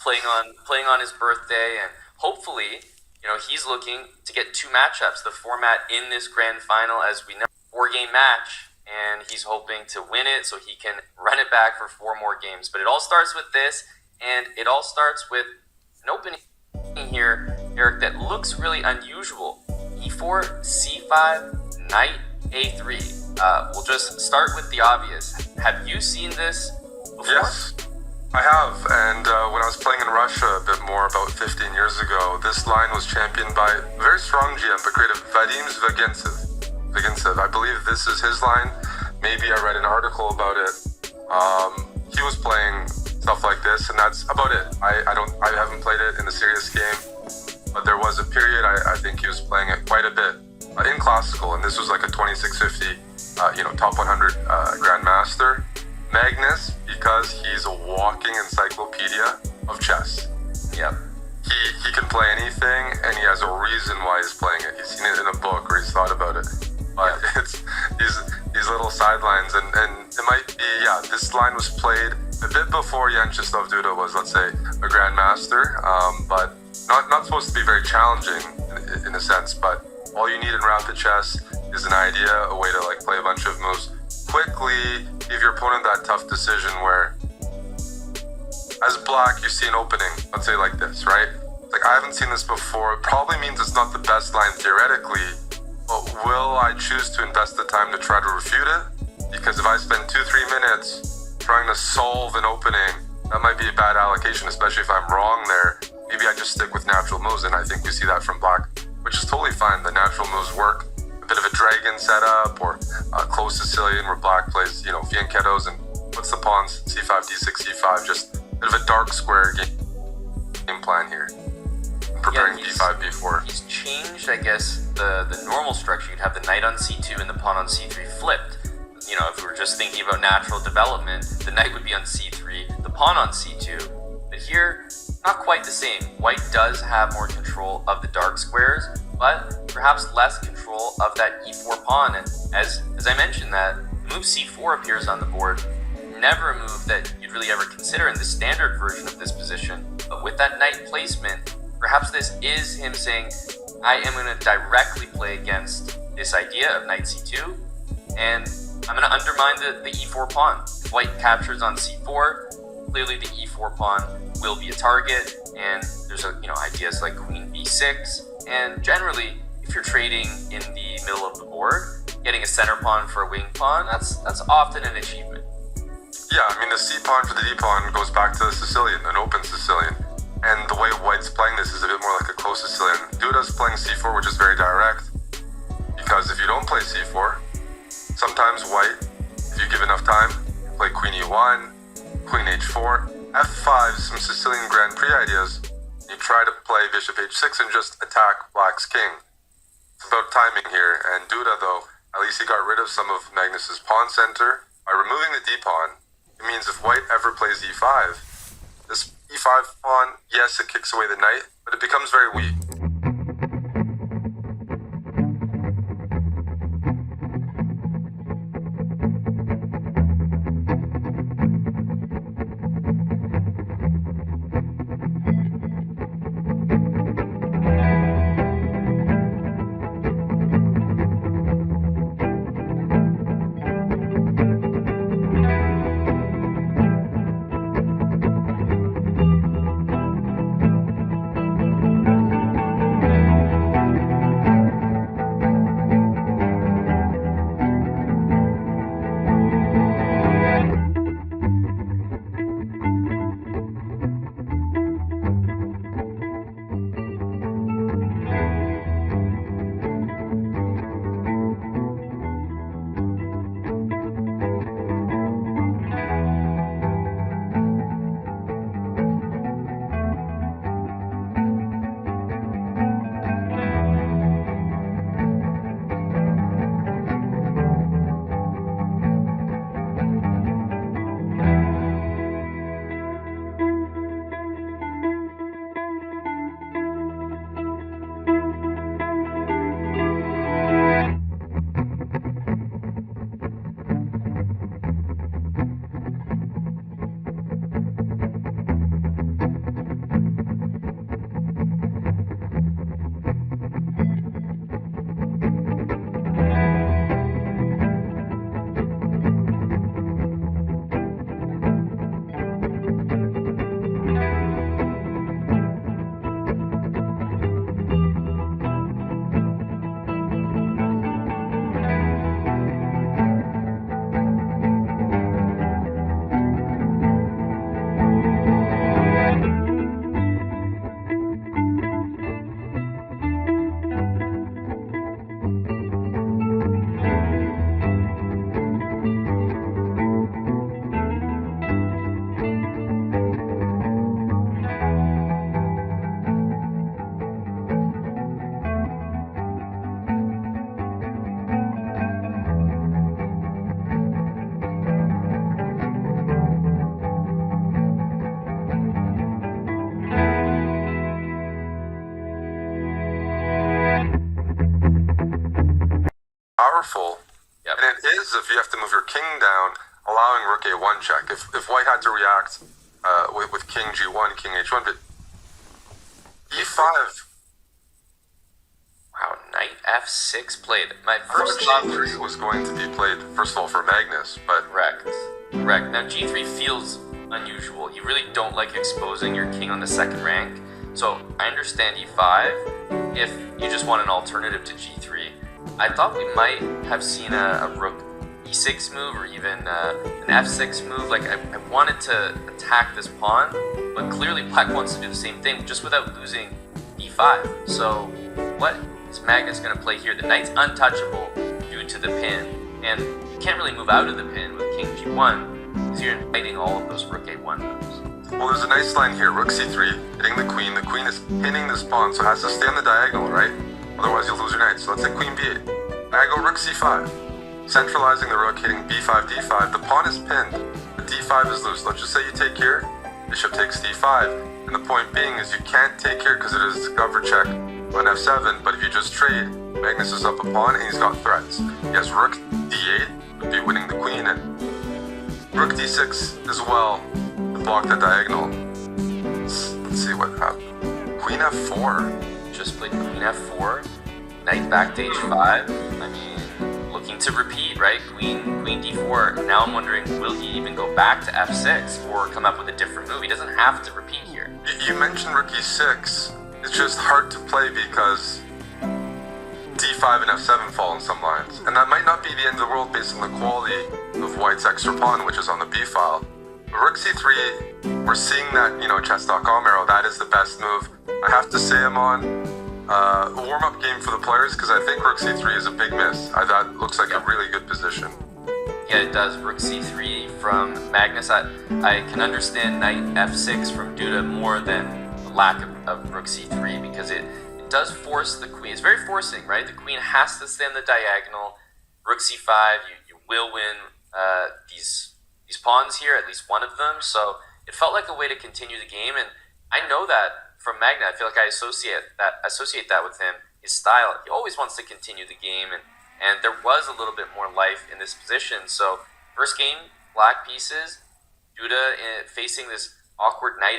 playing on his birthday, and hopefully, he's looking to get 2 matchups. The format in this grand final, as we know, 4-game match, and he's hoping to win it so he can run it back for 4 more games. But it all starts with this, and it all starts with an opening here, Eric, that looks really unusual. E4, C5, knight A3. We'll just start with the obvious. Have you seen this before? Yes, I have. And when I was playing in Russia a bit more, about 15 years ago, this line was championed by a very strong GM, but creative Vadim Zvagintsev. I believe this is his line. Maybe I read an article about it. He was playing stuff like this, and that's about it. I haven't played it in a serious game, but there was a period I think he was playing it quite a bit in classical, and this was like a 2650, top 100 grandmaster. Magnus, because he's a walking encyclopedia of chess. Yep. He can play anything, and he has a reason why he's playing it. He's seen it in a book or he's thought about it. But it's these little sidelines, and it might be, this line was played a bit before Jan-Krzysztof Duda was, let's say, a grandmaster, but not supposed to be very challenging in a sense, but all you need in rapid chess is an idea, a way to play a bunch of moves quickly, give your opponent that tough decision where, as black, you see an opening, let's say like this, right? I haven't seen this before. It probably means it's not the best line theoretically, but will I choose to invest the time to try to refute it? Because if I spend 2-3 minutes trying to solve an opening, that might be a bad allocation, especially if I'm wrong there. Maybe I just stick with natural moves, and I think we see that from black, which is totally fine. The natural moves work. A bit of a dragon setup, or a close Sicilian where black plays, fianchettos and puts the pawns c5, d6, c5. Just a bit of a dark square game plan here. Preparing b5, b4. He's changed, I guess, the normal structure. You'd have the knight on c2 and the pawn on c3 flipped. If we were just thinking about natural development, the knight would be on c3, the pawn on c2. But here, not quite the same. White does have more control of the dark squares, but perhaps less control of that e4 pawn. And as I mentioned, that move c4 appears on the board. Never a move that you'd really ever consider in the standard version of this position. But with that knight placement, perhaps this is him saying, I am going to directly play against this idea of knight c2, and I'm going to undermine the e4 pawn. If white captures on c4, clearly the e4 pawn will be a target, and there's ideas like queen b6, and generally, if you're trading in the middle of the board, getting a center pawn for a wing pawn, that's often an achievement. Yeah, the c pawn for the d pawn goes back to the Sicilian, an open Sicilian. And the way white's playing this is a bit more like a close Sicilian. Duda's playing c4, which is very direct, because if you don't play c4, sometimes white, if you give enough time, play queen e1, queen h4, f5, some Sicilian Grand Prix ideas. You try to play bishop h6 and just attack black's king. It's about timing here, and Duda, though, at least he got rid of some of Magnus's pawn center. By removing the d-pawn, it means if white ever plays e5, this e5 pawn, yes, it kicks away the knight, but it becomes very weak. powerful. Yep. And it is if you have to move your king down, allowing rook a1 check. If white had to react with king g1, king h1, but e5. Wow, knight f6 played. My I first thought thought was g3 was going to be played, first of all, for Magnus, but correct. Correct. Now g3 feels unusual. You really don't like exposing your king on the second rank. So I understand e5 if you just want an alternative to g3. I thought we might have seen a rook e6 move or even an f6 move. Like I wanted to attack this pawn, but clearly black wants to do the same thing just without losing e5. So what is Magnus going to play here? The knight's untouchable due to the pin, and you can't really move out of the pin with king g1 because you're inviting all of those rook a1 moves. well, there's a nice line here. Rook c3, hitting the queen. The queen is pinning this pawn, so it has to stay on the diagonal, right? Otherwise, you'll lose your knight. So let's say queen b8. Now I go rook c5, centralizing the rook, hitting b5, d5. The pawn is pinned. The d5 is loose. Let's just say you take here. Bishop takes d5. And the point being is you can't take here because it is a cover check on f7. But if you just trade, Magnus is up a pawn and he's got threats. He has rook d8, would be winning the queen, and rook d6 as well to block the diagonal. Let's see what happened. Queen f4. Just played queen f4, knight back to h5. I mean, looking to repeat, right? Queen d4. Now I'm wondering, will he even go back to f6 or come up with a different move? He doesn't have to repeat here. You mentioned rook e6. It's just hard to play because d5 and f7 fall on some lines. And that might not be the end of the world based on the quality of white's extra pawn, which is on the b file. But rook c3, we're seeing that, chess.com arrow, that is the best move. I have to say I'm on a warm-up game for the players because I think rook c3 is a big miss. That looks like a really good position. Yeah, it does. Rook c3 from Magnus. I can understand knight f6 from Duda more than the lack of rook c3 because it does force the queen. It's very forcing, right? The queen has to stay on the diagonal. Rook c5, you will win these pawns here, at least one of them. So it felt like a way to continue the game, and I know that from Magna. I feel like I associate that with him, his style. He always wants to continue the game, and there was a little bit more life in this position. So first game, black pieces, Duda facing this awkward knight